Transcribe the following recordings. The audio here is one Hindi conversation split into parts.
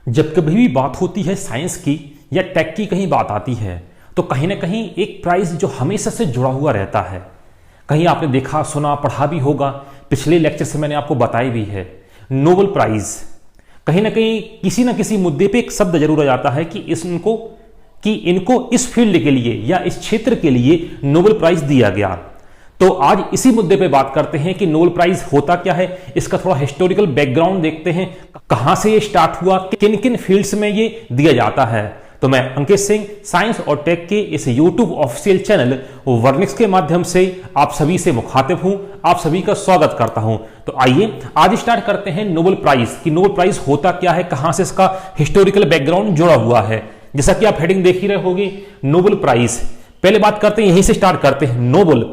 जब कभी भी बात होती है साइंस की या टेक की कहीं बात आती है तो कहीं ना कहीं एक प्राइज जो हमेशा से जुड़ा हुआ रहता है। कहीं आपने देखा सुना पढ़ा भी होगा, पिछले लेक्चर से मैंने आपको बताई भी है, नोबेल प्राइज। कहीं ना किसी मुद्दे पे एक शब्द जरूर आ जाता है कि इनको इस फील्ड के लिए या इस क्षेत्र के लिए नोबेल प्राइज दिया गया। तो आज इसी मुद्दे पे बात करते हैं कि नोबेल प्राइज होता क्या है, इसका थोड़ा हिस्टोरिकल बैकग्राउंड देखते हैं, कहां से ये स्टार्ट हुआ, किन किन फील्ड्स में ये दिया जाता है। तो मैं अंकित सिंह साइंस और टेक के इस यूट्यूब ऑफिशियल चैनल वर्निक्स के माध्यम से आप सभी से मुखातिब हूं, आप सभी का स्वागत करता हूं। तो आइए आज स्टार्ट करते हैं नोबेल प्राइज कि नोबेल प्राइज होता क्या है, कहां से इसका हिस्टोरिकल बैकग्राउंड जुड़ा हुआ है। जैसा कि आप हेडिंग देख ही रहे होंगे, नोबेल प्राइज। पहले बात करते हैं, यहीं से स्टार्ट करते हैं। नोबेल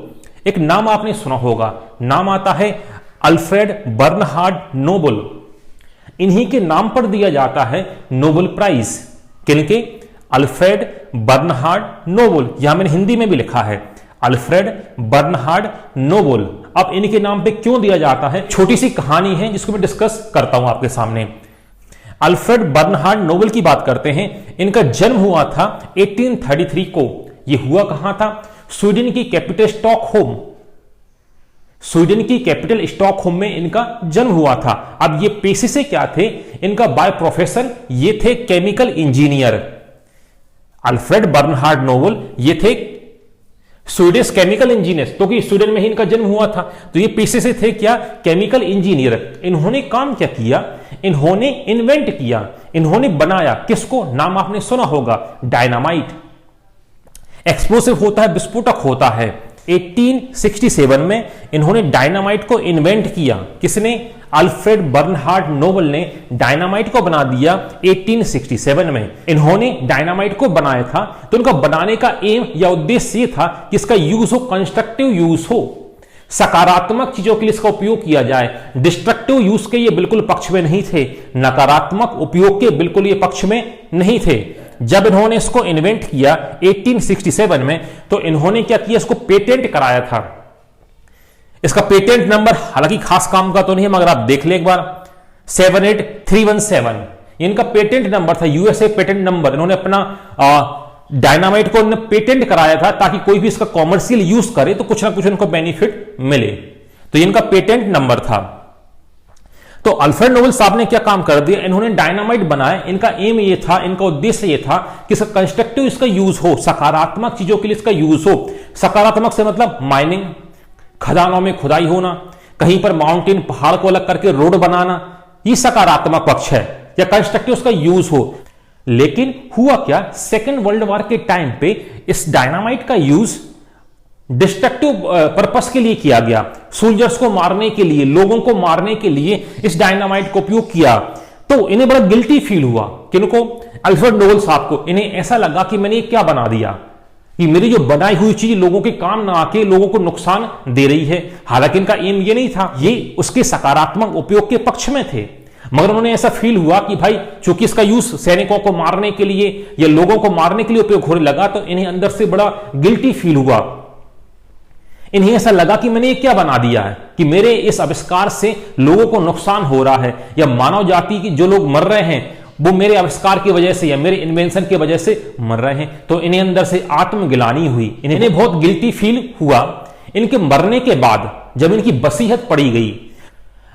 एक नाम आपने सुना होगा, नाम आता है अल्फ्रेड बर्नहार्ड नोबेल। इन्हीं के नाम पर दिया जाता है नोबेल प्राइज। किनके? Alfred Bernhard Nobel. यहां मैंने हिंदी में भी लिखा है अल्फ्रेड बर्नहार्ड नोबेल। अब इनके नाम पे क्यों दिया जाता है, छोटी सी कहानी है जिसको मैं डिस्कस करता हूं आपके सामने। अल्फ्रेड बर्नहार्ड नोबेल की बात करते हैं। इनका जन्म हुआ था 1833 को। यह हुआ कहां था? स्वीडन की कैपिटल स्टॉकहोम। स्वीडन की कैपिटल स्टॉकहोम में इनका जन्म हुआ था। अब ये पेशे से क्या थे? इनका बाय प्रोफेशन ये थे chemical engineer. Alfred Bernhard Nobel ये थे स्वीडिश केमिकल इंजीनियर, क्योंकि स्वीडन में ही इनका जन्म हुआ था। तो ये पेशे से थे क्या? Chemical engineer. इन्होंने काम क्या किया? इन्होंने इन्वेंट किया, इन्होंने बनाया। किसको? नाम आपने सुना होगा, डायनामाइट। एक्सप्लोसिव होता है, विस्फोटक होता है। 1867 में इन्होंने डायनामाइट को इन्वेंट किया। किसने? अल्फ्रेड बर्नहार्ड नोबेल ने डायनामाइट को बना दिया 1867 में। इन्होंने डायनामाइट को बनाया था, तो इनका बनाने का एम या उद्देश्य ये था कि इसका यूज हो, कंस्ट्रक्टिव यूज हो, सकारात्मक चीजों के लिए इसका उपयोग किया जाए। डिस्ट्रक्टिव यूज के ये बिल्कुल पक्ष में नहीं थे, नकारात्मक उपयोग के बिल्कुल ये पक्ष में नहीं थे। जब इन्होंने इसको इन्वेंट किया 1867 में, तो इन्होंने क्या किया? इसको पेटेंट कराया था। इसका पेटेंट नंबर हालांकि खास काम का तो नहीं है, मगर आप देख ले एक बार, 78317 इनका पेटेंट नंबर था, यूएसए पेटेंट नंबर। इन्होंने अपना डायनामाइट को पेटेंट कराया था ताकि कोई भी इसका कॉमर्शियल यूज करे तो कुछ ना कुछ इनको बेनिफिट मिले। तो इनका पेटेंट नंबर था। तो अल्फ्रेड नोबेल साहब ने क्या काम कर दिया? इन्होंने डायनामाइट बनाया। इनका एम ये था, इनका उद्देश्य ये था कि इसका कंस्ट्रक्टिव इसका यूज हो, सकारात्मक चीजों के लिए इसका यूज हो। सकारात्मक से मतलब माइनिंग, खदानों में खुदाई होना, कहीं पर माउंटेन पहाड़ को अलग करके रोड बनाना, ये सकारात्मक पक्ष है या कंस्ट्रक्टिव उसका यूज हो। लेकिन हुआ क्या? सेकेंड वर्ल्ड वॉर के टाइम पे इस डायनामाइट का यूज डिस्ट्रक्टिव पर्पस के लिए किया गया। सोल्जर्स को मारने के लिए, लोगों को मारने के लिए इस डायनामाइट को उपयोग किया। तो इन्हें बड़ा गिल्टी फील हुआ। किनको? अल्फ्रेड नोबेल साहब को। इन्हें ऐसा लगा कि मैंने क्या बना दिया, कि मेरी जो बनाई हुई चीज लोगों के काम ना आके लोगों को नुकसान दे रही है। हालांकि इनका एम ये नहीं था, ये उसके सकारात्मक उपयोग के पक्ष में थे, मगर उन्होंने ऐसा फील हुआ कि भाई चूंकि इसका यूज सैनिकों को मारने के लिए या लोगों को मारने के लिए उपयोग होने लगा, तो इन्हें अंदर से बड़ा गिल्टी फील हुआ। इन्हें ऐसा लगा कि मैंने ये क्या बना दिया है कि मेरे इस आविष्कार से लोगों को नुकसान हो रहा है, या मानव जाति की जो लोग मर रहे हैं वो मेरे आविष्कार की वजह से या मेरे इन्वेंशन की वजह से मर रहे हैं। तो इन्हें अंदर से आत्मग्लानि हुई, इन्हें बहुत गिल्टी फील हुआ। इनके मरने के बाद जब इनकी वसीयत पड़ी गई,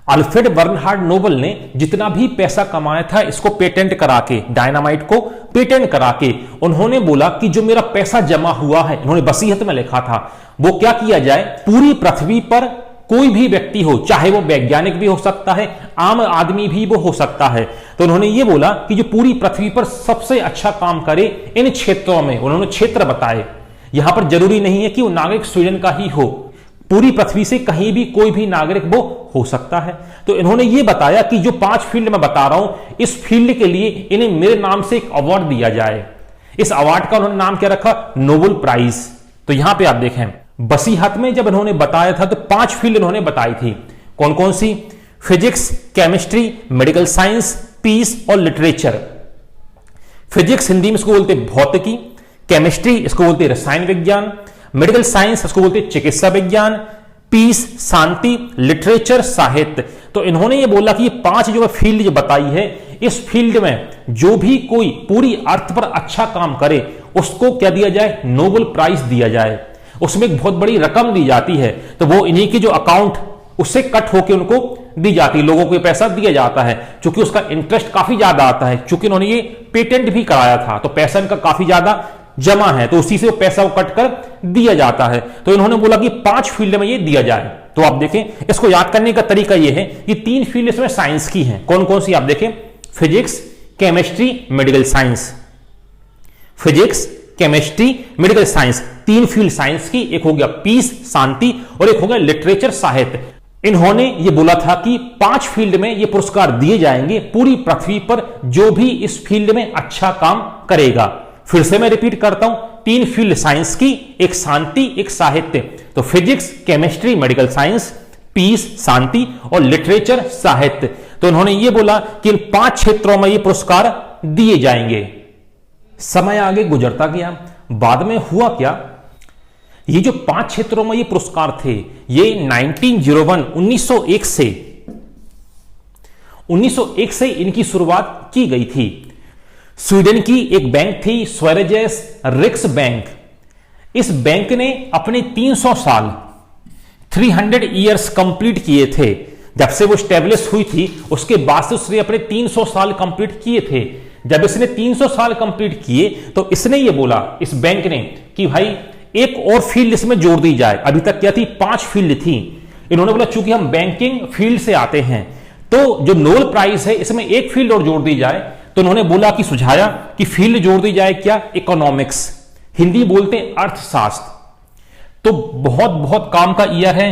अल्फ्रेड बर्नहार्ड नोबेल ने जितना भी पैसा कमाया था इसको पेटेंट करा के, डायनामाइट को पेटेंट करा के, उन्होंने बोला कि जो मेरा पैसा जमा हुआ है, इन्होंने वसीयत में लिखा था, वो क्या किया जाए? पूरी पृथ्वी पर कोई भी व्यक्ति हो, चाहे वो वैज्ञानिक भी हो सकता है, आम आदमी भी वो हो सकता है, तो उन्होंने ये बोला कि जो पूरी पृथ्वी पर सबसे अच्छा काम करे इन क्षेत्रों में, उन्होंने क्षेत्र बताए। यहां पर जरूरी नहीं है कि वो नागरिक स्वीडन का ही हो, पूरी पृथ्वी से कहीं भी कोई भी नागरिक वो हो सकता है। तो इन्होंने ये बताया कि जो 5 फील्ड मैं बता रहा हूं, इस फील्ड के लिए इन्हें मेरे नाम से एक अवार्ड दिया जाए। इस अवार्ड का उन्होंने नाम क्या रखा? Nobel prize. तो यहां पे आप देखें, वसीयत में जब इन्होंने बताया था तो 5 फील्ड इन्होंने बताई थी। कौन कौन सी? Physics, chemistry, medical science, peace और लिटरेचर। फिजिक्स हिंदी में इसको बोलते भौतिकी, केमिस्ट्री इसको बोलते रसायन विज्ञान, मेडिकल साइंस इसको बोलते चिकित्सा विज्ञान, पीस शांति, लिटरेचर साहित्य। तो इन्होंने ये बोला कि ये 5 जो फील्ड जो बताई है, इस फील्ड में जो भी कोई पूरी अर्थ पर अच्छा काम करे उसको क्या दिया जाए, नोबेल प्राइज दिया जाए। उसमें एक बहुत बड़ी रकम दी जाती है, तो वो इन्हीं की जो अकाउंट उससे कट होकर उनको दी जाती है, लोगों को पैसा दिया जाता है। क्योंकि उसका इंटरेस्ट काफी ज्यादा आता है, क्योंकि उन्होंने ये पेटेंट भी कराया था, तो पैसा इनका काफी ज्यादा जमा है, तो उसी से वो पैसा कट कर दिया जाता है। तो इन्होंने बोला कि 5 फील्ड में ये दिया जाए। तो आप देखें, इसको याद करने का तरीका ये है कि 3 फील्ड इसमें साइंस की हैं। कौन कौन सी आप देखें, physics, chemistry, medical science. Physics, chemistry, medical science, 3 field science की। एक हो गया पीस, शांति, और एक हो गया लिटरेचर, साहित्य। इन्होंने ये बोला था कि 5 फील्ड में ये पुरस्कार दिए जाएंगे पूरी पृथ्वी पर जो भी इस फील्ड में अच्छा काम करेगा। फिर से मैं रिपीट करता हूं, 3 फील्ड साइंस की, एक शांति, एक साहित्य। तो physics, chemistry, medical science, peace, शांति, और लिटरेचर, साहित्य। तो उन्होंने ये बोला कि इन 5 क्षेत्रों में ये पुरस्कार दिए जाएंगे। समय आगे गुजरता गया, बाद में हुआ क्या, ये जो 5 क्षेत्रों में ये पुरस्कार थे, ये 1901 से इनकी शुरुआत की गई थी। स्वीडन की एक बैंक थी, स्वेरिजेस रिक्स बैंक। इस बैंक ने अपने 300 साल 300 ईयर्स कंप्लीट किए थे। जब से वो स्टेब्लिश हुई थी उसके बाद से उसने अपने 300 साल कंप्लीट किए थे। जब इसने 300 साल कंप्लीट किए तो इसने ये बोला, इस बैंक ने, कि भाई एक और फील्ड इसमें जोड़ दी जाए। अभी तक क्या थी, 5 फील्ड थी। इन्होंने बोला चूंकि हम बैंकिंग फील्ड से आते हैं तो जो नोबेल प्राइज है इसमें एक फील्ड और जोड़ दी जाए। तो उन्होंने बोला कि सुझाया कि फील्ड जोड़ दी जाए, क्या, इकोनॉमिक्स, हिंदी बोलते हैं अर्थशास्त्र। तो बहुत बहुत काम का ईयर है।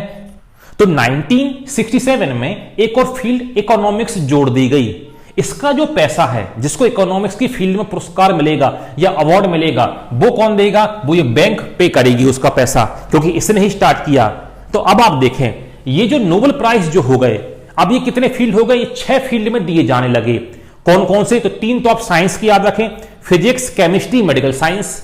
तो 1967 में एक और फील्ड इकोनॉमिक्स जोड़ दी गई। इसका जो पैसा है, जिसको इकोनॉमिक्स की फील्ड में पुरस्कार मिलेगा या अवार्ड मिलेगा, वो कौन देगा, वो ये बैंक पे करेगी उसका पैसा, क्योंकि इसने ही स्टार्ट किया। तो अब आप देखें, ये जो नोबेल प्राइज जो हो गए, अब ये कितने फील्ड हो गए, ये 6 फील्ड में दिए जाने लगे। कौन कौन से, तो 3 तो आप साइंस की याद रखें, physics, chemistry, medical science,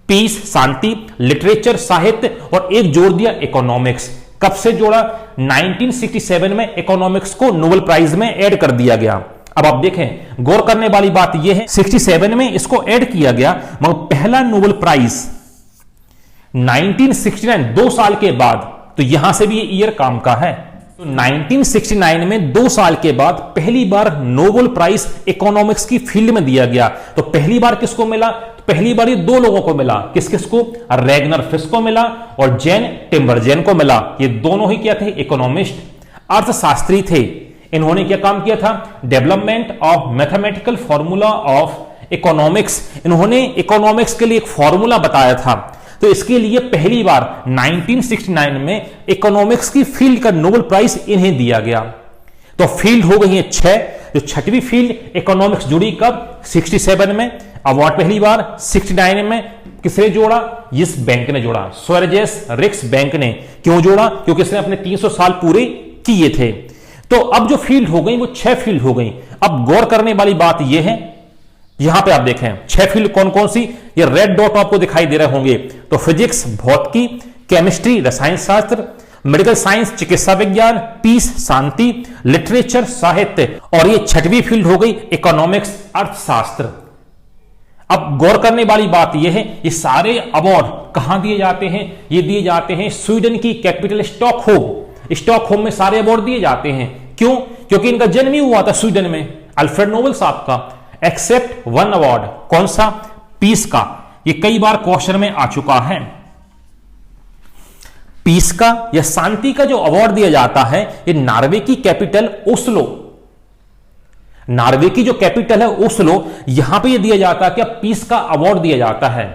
peace, शांति, लिटरेचर, साहित्य, और एक जोड़ दिया इकोनॉमिक्स। कब से जोड़ा, 1967 में इकोनॉमिक्स को नोबेल प्राइज में ऐड कर दिया गया। अब आप देखें, गौर करने वाली बात यह है, 67 में इसको ऐड किया गया, मगर पहला नोबेल प्राइज 1969, 2 साल के बाद। तो यहां से भी ये ईयर काम का है। तो 1969 में 2 साल के बाद पहली बार नोबेल प्राइज इकोनॉमिक्स की फील्ड में दिया गया। तो पहली बार किसको मिला, पहली बार ये 2 लोगों को मिला। किस किस को, रैगनर फिश को मिला और जैन टिम्बरजेन को मिला। ये दोनों ही क्या थे, इकोनॉमिस्ट, अर्थशास्त्री थे। इन्होंने क्या काम किया था, development of mathematical formula of economics. इन्होंने इकोनॉमिक्स के लिए एक फॉर्मूला बताया था। तो इसके लिए पहली बार 1969 में इकोनॉमिक्स की फील्ड का नोबेल प्राइज इन्हें दिया गया। तो फील्ड हो गई है 6। जो 6वीं फील्ड इकोनॉमिक्स जुड़ी कब, 67 में। अवार्ड पहली बार 69 में किसने जोड़ा, इस बैंक ने जोड़ा, स्वेरिजेस रिक्स बैंक ने। क्यों जोड़ा, क्योंकि इसने अपने 300 साल पूरे किए थे। तो अब जो फील्ड हो गई वो 6 फील्ड हो गई। अब गौर करने वाली बात यह है, यहां पे आप देखें 6 फील्ड कौन कौन सी, ये रेड डॉट आपको दिखाई दे रहे होंगे। तो फिजिक्स, भौतिकी, केमिस्ट्री, रसायन शास्त्र, मेडिकल साइंस, चिकित्सा विज्ञान, पीस, शांति, लिटरेचर, साहित्य, और ये 6वीं फील्ड हो गई इकोनॉमिक्स, अर्थशास्त्र। अब गौर करने वाली बात यह है, ये सारे अवार्ड कहां दिए जाते हैं, ये दिए जाते हैं स्वीडन की कैपिटल स्टॉकहोम। स्टॉकहोम में सारे अवार्ड दिए जाते हैं। क्यों, क्योंकि इनका जन्म ही हुआ था स्वीडन में, अल्फ्रेड नोबेल साहब का। एक्सेप्ट 1 अवार्ड, कौन सा, पीस का। ये कई बार क्वेश्चन में आ चुका है। पीस का या शांति का जो अवार्ड दिया जाता है, ये नॉर्वे की कैपिटल ओस्लो, नॉर्वे की जो कैपिटल है ओस्लो, यहां पे ये दिया जाता है, क्या पीस का अवार्ड दिया जाता है।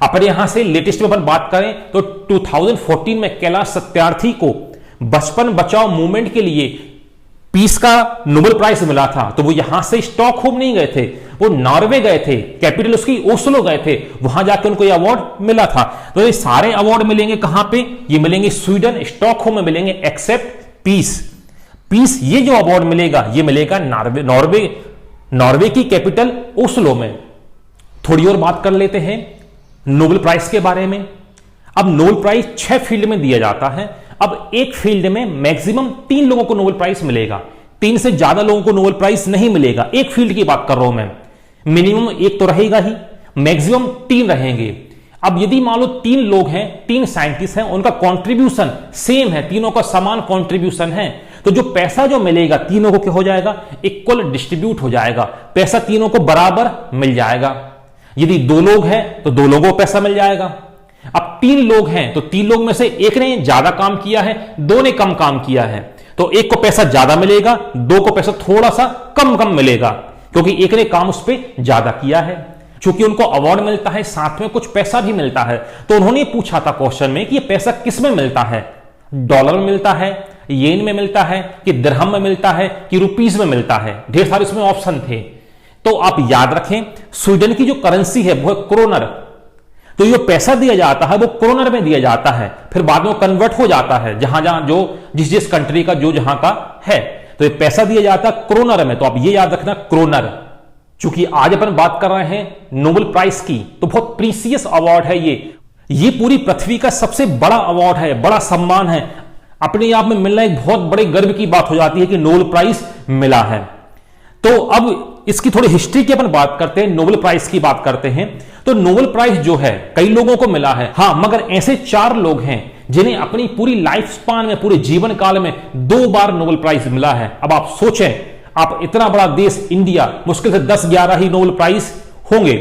अपन यहां से लेटेस्ट में अपन बात करें तो 2014 में कैलाश सत्यार्थी को बचपन बचाओ मूवमेंट के लिए पीस का नोबेल प्राइज मिला था। तो वो यहां से स्टॉकहोम नहीं गए थे, वो नॉर्वे गए थे, कैपिटल उसकी ओस्लो गए थे, वहां जाकर उनको ये अवार्ड मिला था। तो ये सारे अवार्ड मिलेंगे कहां पे, ये मिलेंगे स्वीडन स्टॉकहोम में मिलेंगे, एक्सेप्ट पीस। पीस ये जो अवार्ड मिलेगा ये मिलेगा नॉर्वे की कैपिटल ओस्लो में। थोड़ी और बात कर लेते हैं नोबेल प्राइज के बारे में। अब नोबेल प्राइज 6 फील्ड में दिया जाता है। अब एक फील्ड में मैक्सिमम 3 लोगों को नोबेल प्राइज मिलेगा। 3 से ज्यादा लोगों को नोबेल प्राइज नहीं मिलेगा। एक फील्ड की बात कर रहा हूं मैं, मिनिमम 1 तो रहेगा ही, मैक्सिमम 3 रहेंगे। अब यदि मान लो 3 लोग हैं, 3 साइंटिस्ट हैं, उनका कंट्रीब्यूशन सेम है, तीनों का समान कंट्रीब्यूशन है, तो जो पैसा जो मिलेगा तीनों को क्या हो जाएगा, इक्वल डिस्ट्रीब्यूट हो जाएगा, पैसा तीनों को बराबर मिल जाएगा। यदि 2 लोग हैं तो 2 लोगों को पैसा मिल जाएगा। अब 3 लोग हैं तो 3 लोग में से एक ने ज्यादा काम किया है, 2 ने कम काम किया है, तो एक को पैसा ज्यादा मिलेगा, 2 को पैसा थोड़ा सा कम कम मिलेगा, क्योंकि एक ने काम उस पर ज्यादा किया है। चूंकि उनको अवार्ड मिलता है, साथ में कुछ पैसा भी मिलता है, तो उन्होंने पूछा था क्वेश्चन में कि ये पैसा किस में मिलता है, डॉलर में मिलता है, येन में मिलता है, कि दिरहम में मिलता है, कि रुपीस में मिलता है। ढेर सारे इसमें ऑप्शन थे। तो आप याद रखें, स्वीडन की जो करेंसी है वो है क्रोनर, तो ये पैसा दिया जाता है वो क्रोनर में दिया जाता है, फिर बाद में कन्वर्ट हो जाता है जहां जहां जो जिस कंट्री का जो जहां का है, तो ये पैसा दिया जाता है क्रोनर में। तो आप ये याद रखना क्रोनर। चूंकि आज अपन बात कर रहे हैं नोबेल प्राइज की, तो बहुत प्रीसियस अवार्ड है ये पूरी पृथ्वी का सबसे बड़ा अवार्ड है, बड़ा सम्मान है। अपने आप में मिलना एक बहुत बड़े गर्व की बात हो जाती है कि नोबेल प्राइज मिला है। तो अब इसकी थोड़ी हिस्ट्री की अपन बात करते हैं, नोबेल प्राइज की बात करते हैं। तो नोबेल प्राइज जो है कई लोगों को मिला है, हां, मगर ऐसे 4 लोग हैं जिन्हें अपनी पूरी लाइफ स्पान में, पूरे जीवन काल में 2 बार नोबेल प्राइज मिला है। अब आप सोचें, आप इतना बड़ा देश इंडिया, मुश्किल से 10-11 ही नोबेल प्राइज होंगे,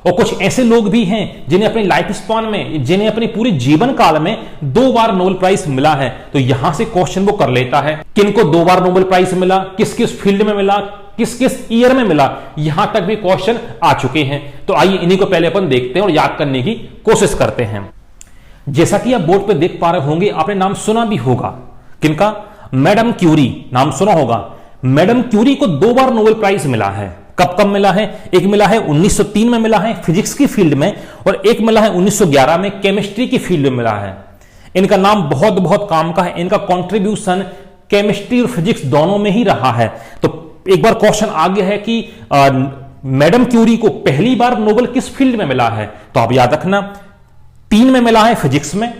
और कुछ ऐसे लोग भी हैं जिन्हें अपनी लाइफ स्पान में, जिन्हें अपने पूरे जीवन काल में 2 बार नोबेल प्राइज मिला है। तो यहां से क्वेश्चन वो कर लेता है, किनको 2 बार नोबेल प्राइज मिला, किस किस फील्ड में मिला, किस किस ईयर में मिला, यहां तक भी क्वेश्चन आ चुके हैं। तो आइए इन्हीं को पहले अपन देखते हैं और याद करने की कोशिश करते हैं। जैसा कि आप बोर्ड पे देख पा रहे होंगे, आपने नाम सुना भी होगा, किनका, मैडम क्यूरी, नाम सुना होगा। मैडम क्यूरी को 2 बार नोबेल प्राइज मिला है। कब कब मिला है, एक मिला है 1903 में मिला है फिजिक्स की फील्ड में, और एक मिला है 1911 में केमिस्ट्री की फील्ड में मिला है। इनका नाम बहुत बहुत काम का है, इनका कंट्रीब्यूशन केमिस्ट्री और फिजिक्स दोनों में ही रहा है। तो एक बार क्वेश्चन आ गया है कि मैडम क्यूरी को पहली बार नोबेल किस फील्ड में मिला है, तो आप याद रखना 3 में मिला है फिजिक्स में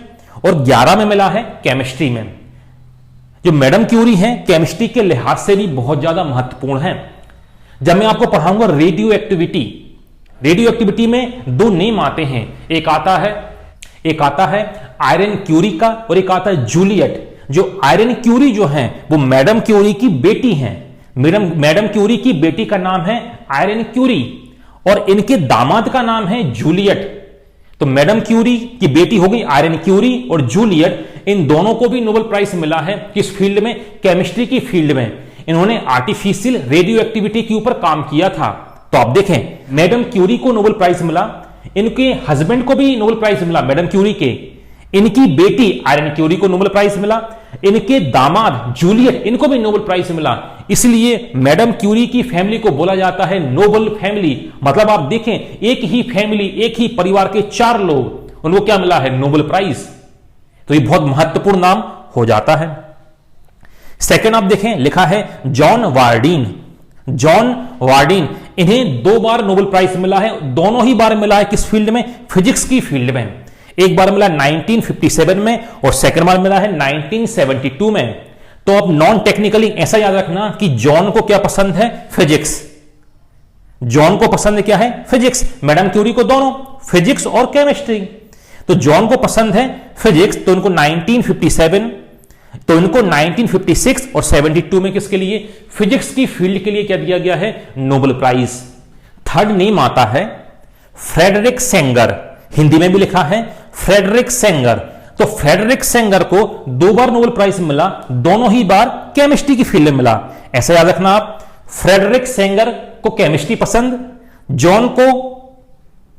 और 11 में मिला है केमिस्ट्री में। जो मैडम क्यूरी हैं केमिस्ट्री के लिहाज से भी बहुत ज्यादा महत्वपूर्ण है। जब मैं आपको पढ़ाऊंगा रेडियो एक्टिविटी में 2 नेम आते हैं, एक आता है आयरन क्यूरी का और एक आता है जूलियट। जो आयरन क्यूरी जो हैं वो मैडम क्यूरी की बेटी हैं। मैडम क्यूरी की बेटी का नाम है आयरन क्यूरी और इनके दामाद का नाम है जूलियट। तो मैडम क्यूरी की बेटी हो गई आयरन क्यूरी, और जूलियट, इन दोनों को भी नोबेल प्राइज मिला है। किस फील्ड में, केमिस्ट्री की फील्ड में। इन्होंने आर्टिफिशियल रेडियो एक्टिविटी के ऊपर काम किया था। तो आप देखें, मैडम क्यूरी को नोबेल प्राइज मिला, इनके हस्बैंड को भी नोबेल प्राइज मिला मैडम क्यूरी के, इनकी बेटी आयरन क्यूरी को नोबेल प्राइज मिला, इनके दामाद जूलियट, इनको भी नोबेल प्राइज मिला। इसलिए मैडम क्यूरी की फैमिली को बोला जाता है नोबेल फैमिली। मतलब आप देखें, एक ही फैमिली, एक ही परिवार के 4 लोग, उनको क्या मिला है, नोबेल प्राइज। तो ये बहुत महत्वपूर्ण नाम हो जाता है। सेकंड आप देखें, लिखा है जॉन वार्डिन, इन्हें 2 बार नोबेल प्राइज मिला है। दोनों ही बार मिला है किस फील्ड में, फिजिक्स की फील्ड में। एक बार मिला 1957 में और सेकंड बार मिला है 1972 में। तो अब नॉन टेक्निकली ऐसा याद रखना कि जॉन को क्या पसंद है, फिजिक्स। जॉन को पसंद क्या है, फिजिक्स। मैडम क्यूरी को दोनों, फिजिक्स और केमिस्ट्री। तो जॉन को पसंद है फिजिक्स, तो इनको 1957, तो इनको 1956 और 72 में किसके लिए, फिजिक्स की फील्ड के लिए क्या दिया गया है, नोबेल प्राइज। थर्ड नेम आता है फ्रेडरिक सेंगर, हिंदी में भी लिखा है फ्रेडरिक सेंगर। तो फ्रेडरिक सेंगर को 2 बार नोबेल प्राइज मिला, दोनों ही बार केमिस्ट्री की फील्ड में मिला। ऐसा याद रखना आप, फ्रेडरिक सेंगर को केमिस्ट्री पसंद, जॉन को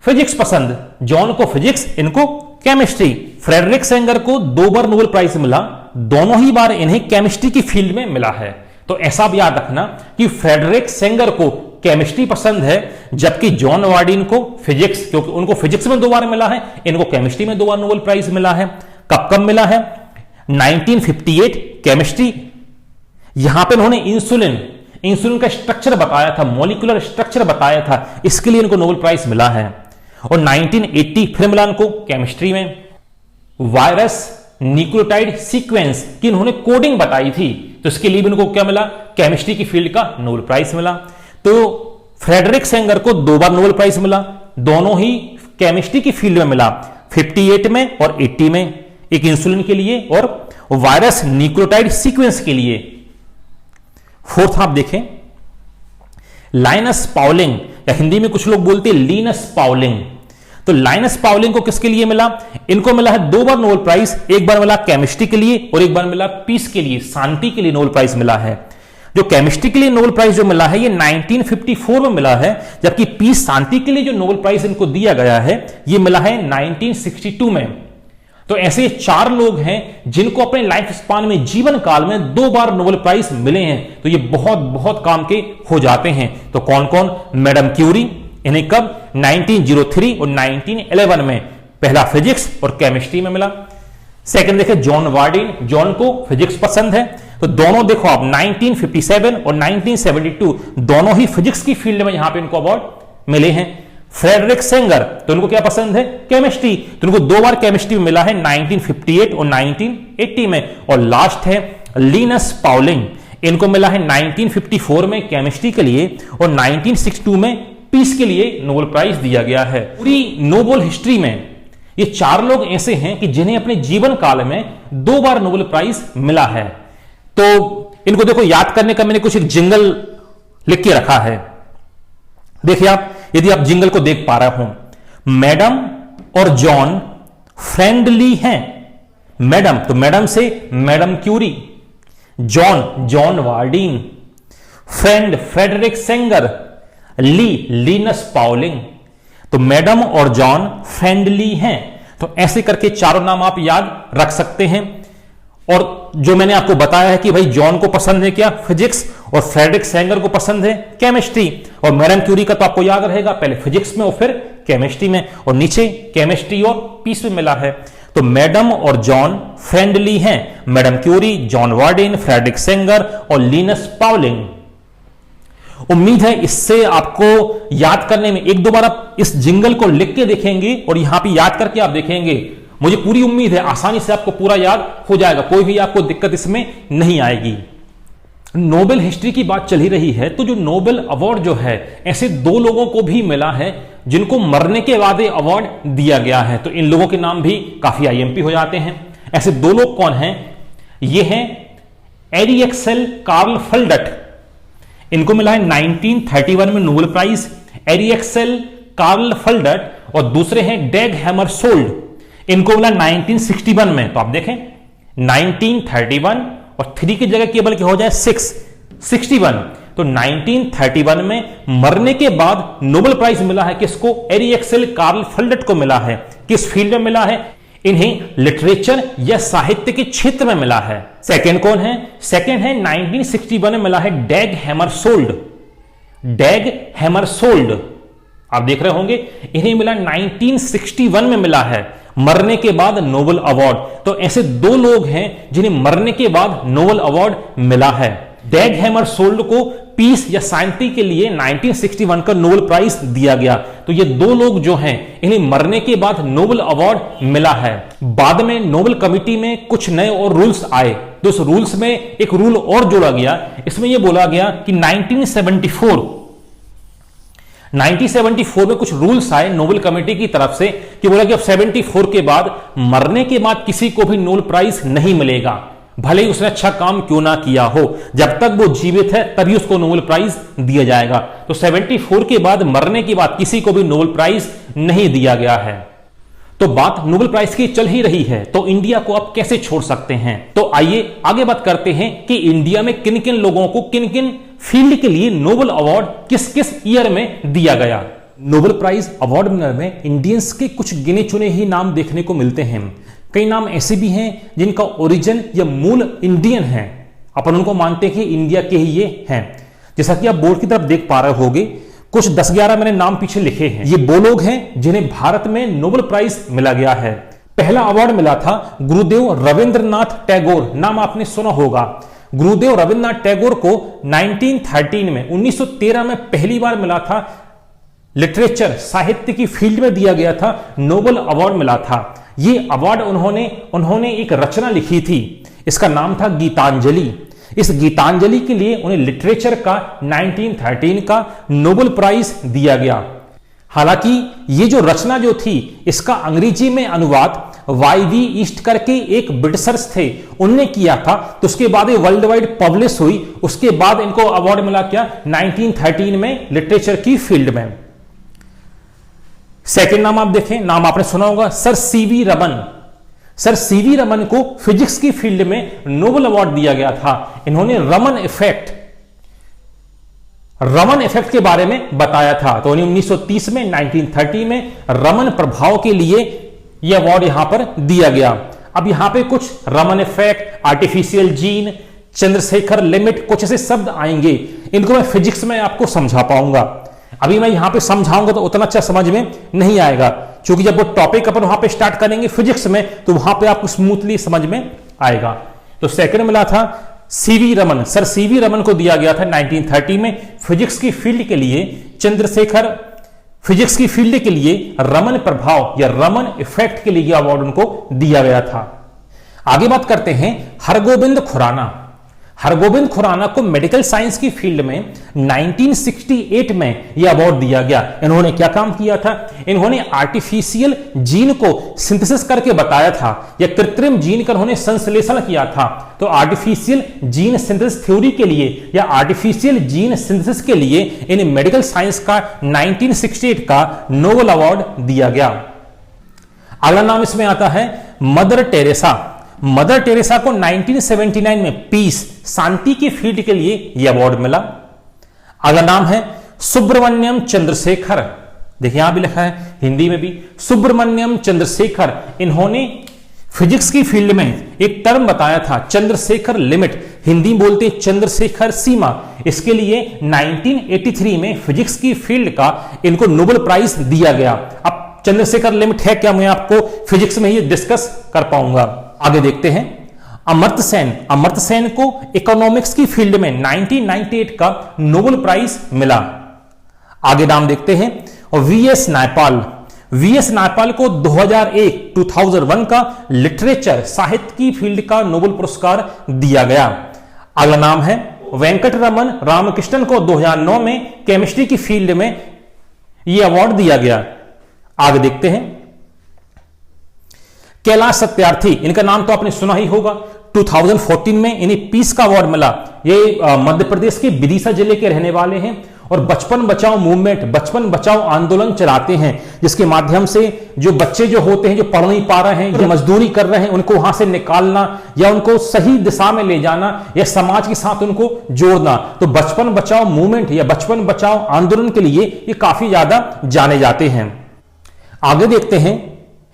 फिजिक्स पसंद, जॉन को फिजिक्स, इनको केमिस्ट्री। फ्रेडरिक सेंगर को 2 बार नोबेल प्राइज मिला, दोनों ही बार इन्हें केमिस्ट्री की फील्ड में मिला है। तो ऐसा भी याद रखना कि फ्रेडरिक सेंगर को केमिस्ट्री पसंद है, जबकि जॉन वार्डिन को फिजिक्स, क्योंकि उनको फिजिक्स में 2 बार मिला है, इनको केमिस्ट्री में 2 बार नोबेल प्राइज मिला है। कब कब मिला है, 1958 केमिस्ट्री, यहां पे उन्होंने इंसुलिन का स्ट्रक्चर बताया था, मॉलिक्यूलर स्ट्रक्चर बताया था, इसके लिए इनको नोबेल प्राइज मिला है। और 1980 फिर मिला इनको केमिस्ट्री में। वायरस न्यूक्लियोटाइड सीक्वेंस की इन्होंने कोडिंग बताई थी, तो इसके लिए भी इनको क्या मिला, केमिस्ट्री की फील्ड का नोबेल प्राइज मिला। तो फ्रेडरिक सेंगर को 2 बार नोबेल प्राइज मिला, दोनों ही केमिस्ट्री की फील्ड में मिला, 58 में और 80 में, एक इंसुलिन के लिए और वायरस न्यूक्लियोटाइड सीक्वेंस के लिए। फोर्थ आप देखें, लाइनस पाउलिंग, या हिंदी में कुछ लोग बोलते हैं लीनस पाउलिंग। तो लाइनस पाउलिंग को किसके लिए मिला, इनको मिला है 2 बार नोबेल प्राइज, एक बार मिला केमिस्ट्री के लिए और एक बार मिला पीस के लिए, शांति के लिए नोबेल प्राइज मिला है। जो केमिस्ट्री के लिए नोबेल प्राइज जो मिला है ये 1954 में मिला है, जबकि पीस शांति के लिए जो नोबेल प्राइज इनको दिया गया है ये मिला है 1962 में। तो ऐसे 4 लोग हैं जिनको अपने लाइफ स्पान में, जीवन काल में 2 बार नोबेल प्राइज मिले हैं। तो ये बहुत बहुत काम के हो जाते हैं। तो कौन कौन, मैडम क्यूरी, इन्हें कब, 1903 और 1911 में, पहला फिजिक्स और केमिस्ट्री में मिला। सेकंड देखे जॉन वार्डिन, जॉन को फिजिक्स पसंद है, तो दोनों देखो आप 1957 और 1972 दोनों ही फिजिक्स की फील्ड में यहां पे इनको अवार्ड मिले हैं। फ्रेडरिक सेंगर, तो उनको क्या पसंद है, केमिस्ट्री, तो उनको 2 बार केमिस्ट्री में मिला है 1958 और 1980 में। और लास्ट है लीनस पाउलिंग, इनको मिला है 1954 में केमिस्ट्री के लिए और 1962 में पीस के लिए नोबेल प्राइज दिया गया है। पूरी नोबेल हिस्ट्री में ये 4 लोग ऐसे हैं कि जिन्हें अपने जीवन काल में 2 बार नोबेल प्राइज मिला है। तो इनको देखो, याद करने का मैंने कुछ एक जिंगल लिख के रखा है। देखिए आप, यदि आप जिंगल को देख पा रहे हो, मैडम और जॉन फ्रेंडली हैं। मैडम, तो मैडम से madam Curie, John, John Bardeen, friend Frederick Sanger, Linus Pauling. तो मैडम और जॉन फ्रेंडली हैं। तो ऐसे करके 4 नाम आप याद रख सकते हैं। और जो मैंने आपको बताया है कि भाई जॉन को पसंद है क्या, फिजिक्स, और फ्रेडरिक सेंगर को पसंद है केमिस्ट्री, और मैडम क्यूरी का तो आपको याद रहेगा, पहले फिजिक्स में और फिर केमिस्ट्री में, और नीचे केमिस्ट्री और पीस में मिला है। तो मैडम और जॉन फ्रेंडली हैं, madam Curie, John Bardeen, Frederick Sanger और लीनस पाउलिंग। उम्मीद है इससे आपको याद करने में, एक दो बार आप इस जिंगल को लिख के देखेंगे और यहां पे याद करके आप देखेंगे, मुझे पूरी उम्मीद है आसानी से आपको पूरा याद हो जाएगा, कोई भी आपको दिक्कत इसमें नहीं आएगी। नोबेल हिस्ट्री की बात चल ही रही है, तो जो नोबेल अवार्ड जो है, ऐसे 2 लोगों को भी मिला है जिनको मरने के बाद अवार्ड दिया गया है। तो इन लोगों के नाम भी काफी आईएमपी हो जाते हैं। ऐसे 2 लोग कौन हैं, ये हैं एरिएक्सेल कार्ल फल्डट, इनको मिला है 1931 में नोबेल प्राइज, एरिएक्सेल कार्ल फल्डट, और दूसरे हैं डैग हैमरशोल्ड, इनको मिला 1961 में। तो आप देखें 1931 और 3 की जगह केवल क्या हो जाए 61। तो 1931 में मरने के बाद नोबेल प्राइज मिला है किसको, एरिएक्सेल कार्ल फल्डट को मिला है। किस फील्ड में मिला है, इन्हें लिटरेचर या साहित्य के क्षेत्र में मिला है। सेकंड कौन है, सेकंड है 1961 में मिला है डैग हैमरशोल्ड, डैग हैमरशोल्ड आप देख रहे होंगे, इन्हें मिला 1961 में मिला है मरने के बाद नोबेल अवार्ड। तो ऐसे 2 लोग हैं जिन्हें मरने के बाद नोबेल अवार्ड मिला है। डैग हैमरशोल्ड को पीस या शांति के लिए 1961 का नोबेल प्राइज दिया गया। तो ये 2 लोग जो हैं इन्हें मरने के बाद नोबेल अवार्ड मिला है। बाद में नोबेल कमिटी में कुछ नए और रूल्स आए, तो उस रूल्स में एक रूल और जोड़ा गया। इसमें यह बोला गया कि 1974 में कुछ रूल्स आए नोबेल कमेटी की तरफ से कि बोला कि अब 74 के बाद मरने के बाद किसी को भी नोबेल प्राइज नहीं मिलेगा, भले ही उसने अच्छा काम क्यों ना किया हो, जब तक वो जीवित है तभी उसको नोबेल प्राइज दिया जाएगा। तो 74 के बाद मरने के बाद किसी को भी नोबेल प्राइज नहीं दिया गया है। तो बात नोबेल प्राइज की चल ही रही है, तो इंडिया को आप कैसे छोड़ सकते हैं। तो आइए आगे बात करते हैं कि इंडिया में किन किन लोगों को किन किन फील्ड के लिए नोबेल अवार्ड किस किस ईयर में दिया गया। नोबेल प्राइज अवार्ड विनर में इंडियंस के कुछ गिने चुने ही नाम देखने को मिलते हैं। कई नाम ऐसे भी हैं जिनका ओरिजिन या मूल इंडियन है, अपन उनको मानते हैं कि इंडिया के ही ये हैं। जैसा कि आप बोर्ड की तरफ देख पा रहे होंगे, कुछ 10-11 मैंने नाम पीछे लिखे हैं। ये वो लोग हैं जिन्हें भारत में नोबेल प्राइज मिला गया है। पहला अवार्ड मिला था गुरुदेव रविंद्रनाथ टैगोर, नाम आपने सुना होगा। गुरुदेव रविंद्रनाथ टैगोर को 1913 में पहली बार मिला था, लिटरेचर साहित्य की फील्ड में दिया गया था, नोबेल अवार्ड मिला था। ये अवार्ड उन्होंने एक रचना लिखी थी, इसका नाम था गीतांजलि। इस गीतांजलि के लिए उन्हें लिटरेचर का 1913 का नोबेल प्राइज दिया गया। हालांकि ये जो रचना जो थी इसका अंग्रेजी में अनुवाद वाई.वी. ईस्ट करके एक ब्रिटिशर्स थे, उनने किया था। तो उसके बाद ये वर्ल्ड वाइड पब्लिश हुई। उसके बाद इनको अवार्ड मिला क्या 1913 में लिटरेचर की फील्ड में। सेकंड नाम आप देखें, नाम आपने सुना होगा sir CV Raman. Sir CV Raman को फिजिक्स की फील्ड में नोबेल अवार्ड दिया गया था। इन्होंने रमन इफेक्ट के बारे में बताया था। तो 1930 में 1930 में रमन प्रभाव के लिए यह अवार्ड यहां पर दिया गया। अब यहां पे कुछ Raman effect, artificial gene, Chandrashekhar limit, कुछ ऐसे शब्द आएंगे, इनको मैं फिजिक्स में आपको समझा पाऊंगा। अभी मैं यहां पे समझाऊंगा तो उतना अच्छा समझ में नहीं आएगा, क्योंकि जब वो टॉपिक अपन वहां पे स्टार्ट करेंगे फिजिक्स में तो वहां पे आपको स्मूथली समझ में आएगा। तो सेकंड मिला था CV Raman. Sir CV Raman को दिया गया था 1930 में फिजिक्स की फील्ड के लिए। चंद्रशेखर फिजिक्स की फील्ड के लिए रमन प्रभाव या रमन इफेक्ट के लिए यह अवार्ड उनको दिया गया था। आगे बात करते हैं हरगोबिंद खुराना। हरगोबिंद खुराना को मेडिकल साइंस की फील्ड में 1968 में यह अवार्ड दिया गया। इन्होंने क्या काम किया था? इन्होंने आर्टिफिशियल जीन को सिंथेसिस करके बताया था, या कृत्रिम जीन का उन्होंने संश्लेषण किया था। तो आर्टिफिशियल जीन सिंथेसिस थ्योरी के लिए या आर्टिफिशियल जीन सिंथेसिस के लिए इन मेडिकल साइंस का 1968 का नोबेल अवार्ड दिया गया। अगला नाम इसमें आता है मदर टेरेसा। मदर टेरेसा को 1979 में पीस, शांति की फील्ड के लिए यह अवार्ड मिला। अगला नाम है सुब्रमण्यम चंद्रशेखर। देखिए यहां भी लिखा है हिंदी में भी सुब्रमण्यम चंद्रशेखर। इन्होंने फिजिक्स की फील्ड में एक टर्म बताया था चंद्रशेखर लिमिट, हिंदी बोलते चंद्रशेखर सीमा। इसके लिए 1983 में फिजिक्स की फील्ड का इनको नोबेल प्राइज दिया गया। अब चंद्रशेखर लिमिट है क्या, मैं आपको फिजिक्स में ही डिस्कस कर पाऊंगा। आगे देखते हैं अमर्त्य सेन। अमर्त्य सेन को इकोनॉमिक्स की फील्ड में 1998 का नोबेल प्राइज मिला। आगे नाम देखते हैं और वीएस नायपाल। वीएस नायपाल को 2001 का लिटरेचर साहित्य की फील्ड का नोबेल पुरस्कार दिया गया। अगला नाम है वेंकटरमन रामकृष्णन को 2009 में केमिस्ट्री की फील्ड में यह अवार्ड दिया गया। आगे देखते हैं कैलाश सत्यार्थी। इनका नाम तो आपने सुना ही होगा। 2014 में इन्हें पीस का अवार्ड मिला। ये मध्य प्रदेश के विदिशा जिले के रहने वाले हैं और बचपन बचाओ मूवमेंट, बचपन बचाओ आंदोलन चलाते हैं, जिसके माध्यम से जो बच्चे जो होते हैं जो पढ़ नहीं पा रहे हैं, जो मजदूरी कर रहे हैं, उनको वहां से निकालना या उनको सही दिशा में ले जाना या समाज के साथ उनको जोड़ना। तो बचपन बचाओ मूवमेंट या बचपन बचाओ आंदोलन के लिए ये काफी ज्यादा जाने जाते हैं। आगे देखते हैं,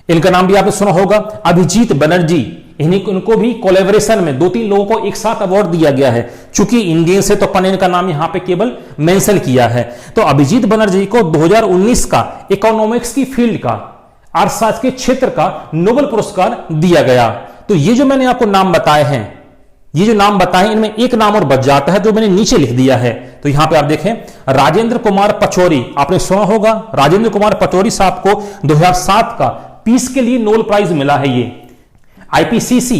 इनका नाम भी आपने सुना होगा अभिजीत बनर्जी। इनको भी कोलैबोरेशन में 2-3 लोगों को एक साथ अवार्ड दिया गया है। चूंकि इंडियन से तो अपन इनका नाम यहां पे केवल मेंशन किया है। तो अभिजीत बनर्जी को 2019 का इकोनॉमिक्स की फील्ड का, अर्थशास्त्र के क्षेत्र का नोबेल पुरस्कार दिया गया। तो ये जो मैंने आपको नाम बताए हैं, ये जो नाम बताए इनमें एक नाम और बच जाता है जो मैंने नीचे लिख दिया है। तो यहां पे आप देखें राजेंद्र कुमार पचौरी, आपने सुना होगा राजेंद्र कुमार पचौरी साहब को 2007 का पीस के लिए नोबेल प्राइज मिला है। ये IPCC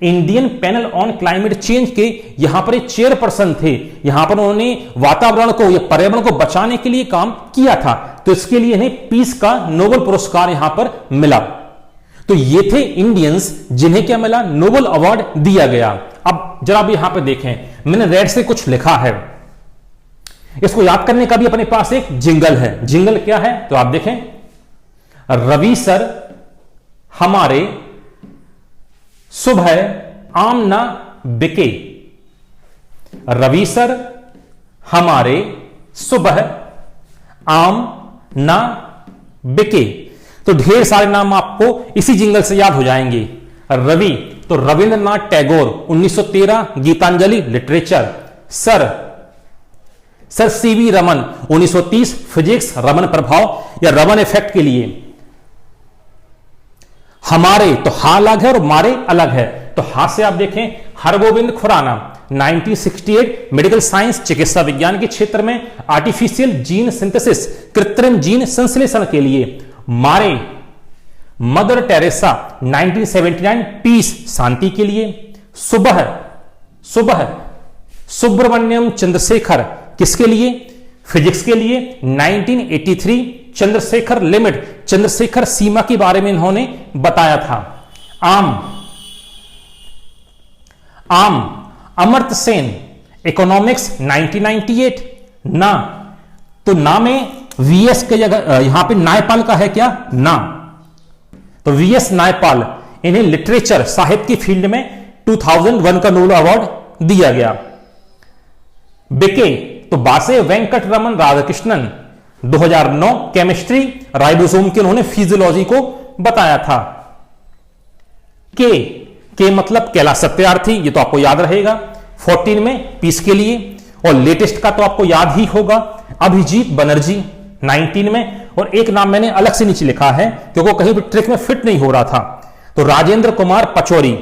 Indian panel on climate change के यहां पर एक चेयरपर्सन थे। यहां पर उन्होंने वातावरण को या पर्यावरण को बचाने के लिए काम किया था। तो इसके लिए इन्हें पीस का नोबेल पुरस्कार यहां पर मिला। तो ये थे इंडियंस जिन्हें क्या मिला, नोबेल अवार्ड दिया गया। अब जरा भी यहां पर देखें, मैंने रेड से कुछ लिखा है, इसको याद करने का भी अपने पास एक जिंगल है। जिंगल क्या है तो आप देखें, रवि सर हमारे सुबह आम ना बिके। रवि सर हमारे सुबह आम ना बिके। तो ढेर सारे नाम आपको इसी जिंगल से याद हो जाएंगे। रवि तो Rabindranath Tagore, 1913 Gitanjali literature. Sir CV Raman, 1930 physics Raman प्रभाव या रमन इफेक्ट के लिए। हमारे तो हा अलग है और मारे अलग है। तो हा से आप देखें हरगोविंद खुराना, 1968 मेडिकल साइंस चिकित्सा विज्ञान के क्षेत्र में आर्टिफिशियल जीन सिंथेसिस, कृत्रिम जीन संश्लेषण के लिए। मारे मदर टेरेसा, 1979 पीस शांति के लिए। सुबह सुब्रमण्यम चंद्रशेखर किसके लिए? फिजिक्स के लिए। 1983 चंद्रशेखर लिमिट, चंद्रशेखर सीमा के बारे में इन्होंने बताया था। आम अमर्त्य सेन इकोनॉमिक्स 1998 ना, तो ना में वीएस के जगह यहां पे नायपाल का है क्या? ना, तो वीएस नायपाल, इन्हें लिटरेचर साहित्य की फील्ड में 2001 का नोबेल अवार्ड दिया गया। बेके तो बासे वेंकट रमन राधाकृष्णन 2009 केमिस्ट्री राइबोसोम के उन्होंने फिजियोलॉजी को बताया था। के मतलब कैलाश सत्यार्थी, ये तो आपको याद रहेगा। 14 में पीस के लिए, और लेटेस्ट का तो आपको याद ही होगा अभिजीत बनर्जी 19 में, और एक नाम मैंने अलग से नीचे लिखा है क्योंकि कहीं भी ट्रिक में फिट नहीं हो रहा था, तो राजेंद्र कुमार पचौरी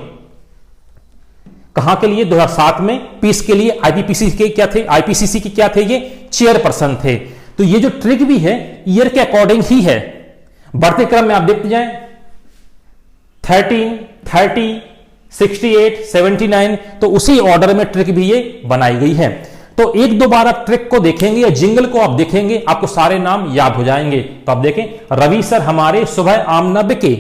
कहां के लिए? 2007 में पीस के लिए आईपीसीसी के क्या थे? आईपीसीसी के क्या थे? ये चेयरपर्सन थे। तो ये जो ट्रिक भी है ईयर के अकॉर्डिंग ही है, बढ़ते क्रम में आप देखते जाएं 13, 30, 68, 79, तो उसी ऑर्डर में ट्रिक भी ये बनाई गई है। तो एक दो बार आप ट्रिक को देखेंगे या जिंगल को आप देखेंगे, आपको सारे नाम याद हो जाएंगे। तो आप देखें, रवि सर हमारे सुबह आम न बिके,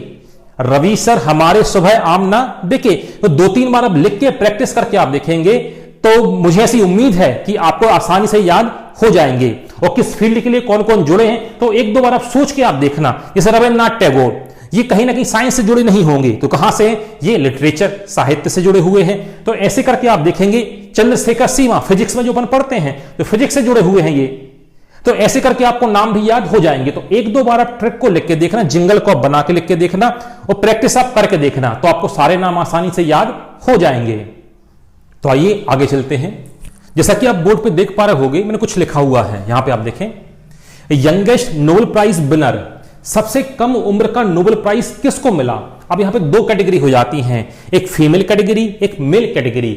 रवि सर हमारे सुबह आम ना बिके, तो 2-3 बार आप लिख के प्रैक्टिस करके आप देखेंगे तो मुझे ऐसी उम्मीद है कि आपको आसानी से याद हो जाएंगे। और किस फील्ड के लिए कौन कौन जुड़े हैं, तो एक दो बार आप सोच के आप देखना। जैसे रविन्द्रनाथ टैगोर, ये कहीं ना कहीं साइंस से जुड़े नहीं होंगे, तो कहां से? ये लिटरेचर साहित्य से जुड़े हुए हैं। तो ऐसे करके आप देखेंगे। चंद्रशेखर सीमा फिजिक्स में जो अपन पढ़ते हैं तो फिजिक्स से जुड़े हुए हैं ये, तो ऐसे करके आपको नाम भी याद हो जाएंगे। तो एक दो बार आप ट्रिक को लिख के देखना, जिंगल को आप बना के लिख के देखना, और प्रैक्टिस आप करके देखना, तो आपको सारे नाम आसानी से याद हो जाएंगे। तो आइए आगे चलते हैं। जैसा कि आप बोर्ड पे देख पा रहे होंगे, मैंने कुछ लिखा हुआ है यहां पे, आप देखें, यंगेस्ट नोबेल प्राइज विनर, सबसे कम उम्र का नोबेल प्राइज किसको मिला? अब यहां पे दो कैटेगरी हो जाती हैं, एक फीमेल कैटेगरी, एक मेल कैटेगरी।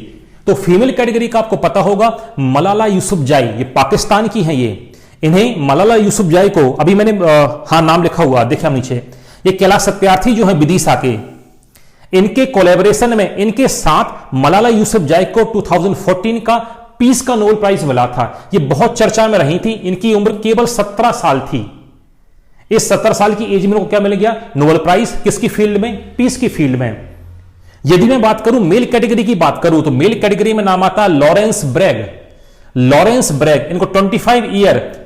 तो फीमेल कैटेगरी का आपको पता होगा मलाला यूसुफजाई, ये पाकिस्तान की हैं ये। इन्हें मलाला यूसुफजाई को, अभी मैंने नाम लिखा हुआ देखिए नीचे, ये कैलाश सत्यार्थी जो है विदिशा के, इनके कोलैबोरेशन में इनके साथ मलाला यूसुफजाई को 2014 का पीस का नोबेल प्राइज मिला था। ये बहुत चर्चा में रही थी। इनकी उम्र केवल 17 साल थी। इस 17 साल की एज में इनको क्या मिल गया? Nobel prize. किसकी फील्ड में? पीस की फील्ड में। यदि मैं बात करूं मेल कैटेगरी की बात करूं, तो मेल कैटेगरी में नाम आता है लॉरेंस ब्रैग। लॉरेंस ब्रैग, इनको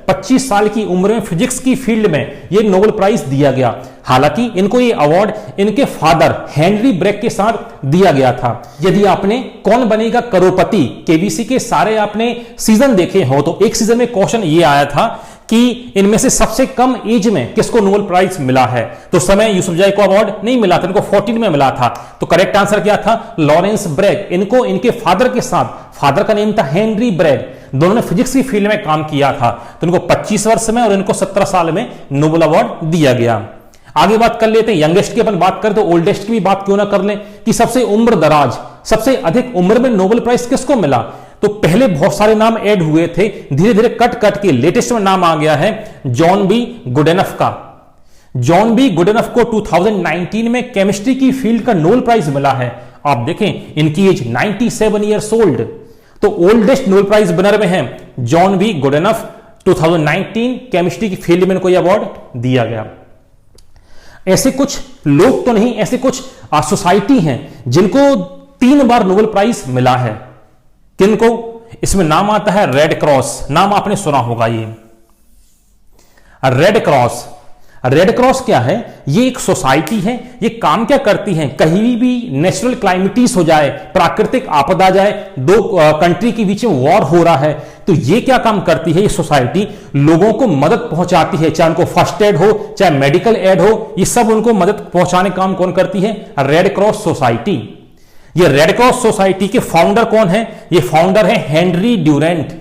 25 साल की उम्र में फिजिक्स की फील्ड में यह नोबेल प्राइज दिया गया। हालांकि इनको यह अवार्ड इनके फादर हेनरी ब्रैग के साथ दिया गया था। यदि आपने कौन बनेगा करोड़पति केबीसी के सारे आपने सीजन देखे हो, तो एक सीजन में क्वेश्चन ये आया था कि इनमें से सबसे कम एज में किसको नोबेल प्राइज मिला है। तो समय यूसुफजाई को अवार्ड नहीं मिला था, इनको 14 में मिला था। तो करेक्ट आंसर क्या था? Lawrence Bragg. इनको इनके फादर के साथ, फादर का नेम था हेनरी ब्रैग, दोनों ने फिजिक्स की फील्ड में काम किया था। तो इनको 25 वर्ष में और इनको 17 साल में नोबेल अवार्ड दिया गया। आगे बात कर लेते हैं यंगेस्ट की। अपन बात करें तो ओल्डेस्ट की भी बात क्यों ना कर लें कि सबसे उम्र दराज, सबसे अधिक उम्र में नोबेल प्राइज किसको मिला। तो पहले बहुत सारे नाम ऐड हुए थे, धीरे धीरे कट कट के लेटेस्ट में नाम आ गया है जॉन बी गुडेनफ का। जॉन बी गुडेनफ को 2019 में केमिस्ट्री की फील्ड का नोबेल प्राइज मिला है। आप देखें इनकी एज 97 ईयर्स ओल्ड। तो ओल्डेस्ट नोबेल प्राइज विनर में है जॉन बी गुडेनफ। 2019 केमिस्ट्री की फील्ड में इनको यह अवार्ड दिया गया। ऐसे कुछ लोग तो नहीं, ऐसे कुछ सोसाइटी हैं जिनको 3 बार नोबेल प्राइज मिला है। किनको? इसमें नाम आता है रेड क्रॉस। नाम आपने सुना होगा ये रेड क्रॉस। रेड क्रॉस क्या है? ये एक सोसाइटी है। ये काम क्या करती है? कहीं भी नेचुरल क्लाइमेटिस हो जाए, प्राकृतिक आपदा जाए, दो कंट्री के बीच में वॉर हो रहा है, तो ये क्या काम करती है? ये सोसाइटी लोगों को मदद पहुंचाती है, चाहे उनको फर्स्ट एड हो, चाहे मेडिकल एड हो, ये सब उनको मदद पहुंचाने काम कौन करती है? Red cross society. ये रेड क्रॉस सोसाइटी के फाउंडर कौन है? ये फाउंडर है हेनरी ड्यूरेंट।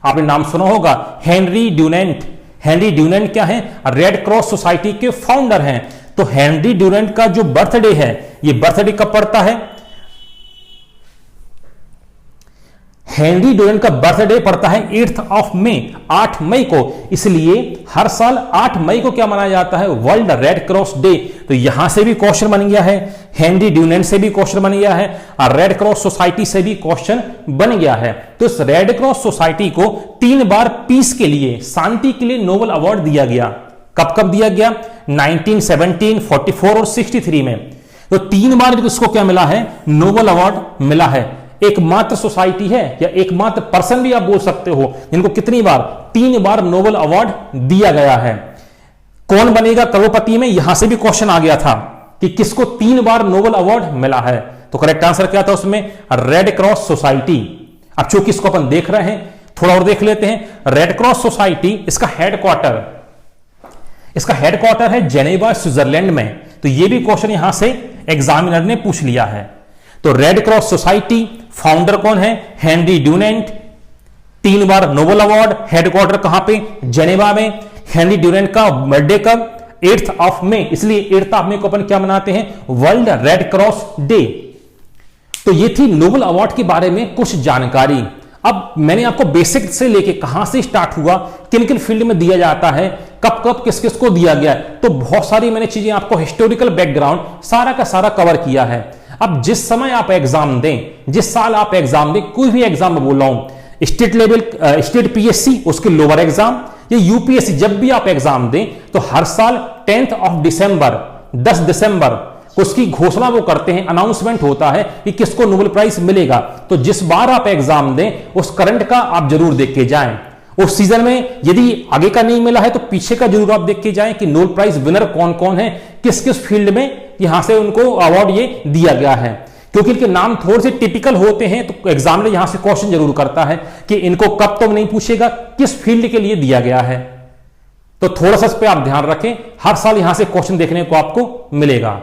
आपने नाम सुना होगा हेनरी ड्यूरेंट। हेनरी ड्यूरेंट क्या है? रेड क्रॉस सोसाइटी के फाउंडर हैं। तो हेनरी ड्यूरेंट का जो बर्थडे है, ये बर्थडे कब पड़ता है? हेनरी ड्यूरेंट का बर्थडे पड़ता है 8th ऑफ मई, 8 मई को। इसलिए हर साल 8 मई को क्या मनाया जाता है? World red cross day. तो तो यहां से भी क्वेश्चन बन गया है, हेनरी ड्यूनेंट से भी क्वेश्चन बन गया है, और रेड क्रॉस सोसाइटी से भी क्वेश्चन बन गया है। तो इस रेड क्रॉस सोसाइटी को 3 बार पीस के लिए, शांति के लिए नोबेल अवार्ड दिया गया। कब कब दिया गया? 1917, 44 और 63 में। तो 3 बार इसको क्या मिला है? नोबेल अवार्ड मिला है। एकमात्र सोसाइटी है या एकमात्र पर्सन भी आप बोल सकते हो जिनको कितनी बार? 3 बार नोबेल अवार्ड दिया गया है। कौन बनेगा करोड़पति में? यहां से भी क्वेश्चन आ गया था कि किसको 3 बार नोबेल अवार्ड मिला है। तो करेक्ट आंसर क्या था उसमें? Red cross society. अब चूंकि इसको अपन देख रहे हैं, थोड़ा और देख लेते हैं। रेड क्रॉस सोसाइटी, इसका हेडक्वार्टर है जेनेवा, स्विट्जरलैंड में। तो यह भी क्वेश्चन यहां से एग्जामिनर ने पूछ लिया है। तो रेड क्रॉस सोसाइटी, फाउंडर कौन है? Henry Dunant. 3 बार नोबेल अवार्ड, हेडक्वार्टर कहां पे? जेनेवा में। हेनरी ड्यूनेंट का बर्थडे कब? 8th ऑफ मई, इसलिए 8th ऑफ मई को अपन क्या मनाते हैं? World red cross day. तो ये थी नोबेल अवार्ड के बारे में कुछ जानकारी। अब मैंने आपको बेसिक से लेके कहां से स्टार्ट हुआ, किन किन फील्ड में दिया जाता है, कब कब किस किस को दिया गया, तो बहुत सारी मैंने चीजें आपको हिस्टोरिकल बैकग्राउंड सारा का सारा कवर किया है। अब जिस समय आप एग्जाम दें, जिस साल आप एग्जाम दें, कोई भी एग्जाम में बोल रहा हूं, स्टेट लेवल, स्टेट पीएससी, उसके लोअर एग्जाम, या यूपीएससी, जब भी आप एग्जाम दें तो हर साल 10th ऑफ दिसंबर, 10 दिसंबर उसकी घोषणा वो करते हैं, अनाउंसमेंट होता है कि किसको नोबेल प्राइज मिलेगा। तो जिस बार आप एग्जाम दें उस करंट का आप जरूर देख के जाएं। उस सीजन में यदि आगे का नहीं मिला है तो पीछे का जरूर आप देख के जाएं कि नोबेल प्राइज विनर कौन कौन है, किस किस फील्ड में यहां से उनको अवार्ड ये दिया गया है। क्योंकि इनके नाम थोड़े से टिपिकल होते हैं तो एग्जामिनर यहां से क्वेश्चन जरूर करता है कि इनको कब तो नहीं पूछेगा, किस फील्ड के लिए दिया गया है। तो थोड़ा सा इस पर आप ध्यान रखें, हर साल यहां से क्वेश्चन देखने को आपको मिलेगा।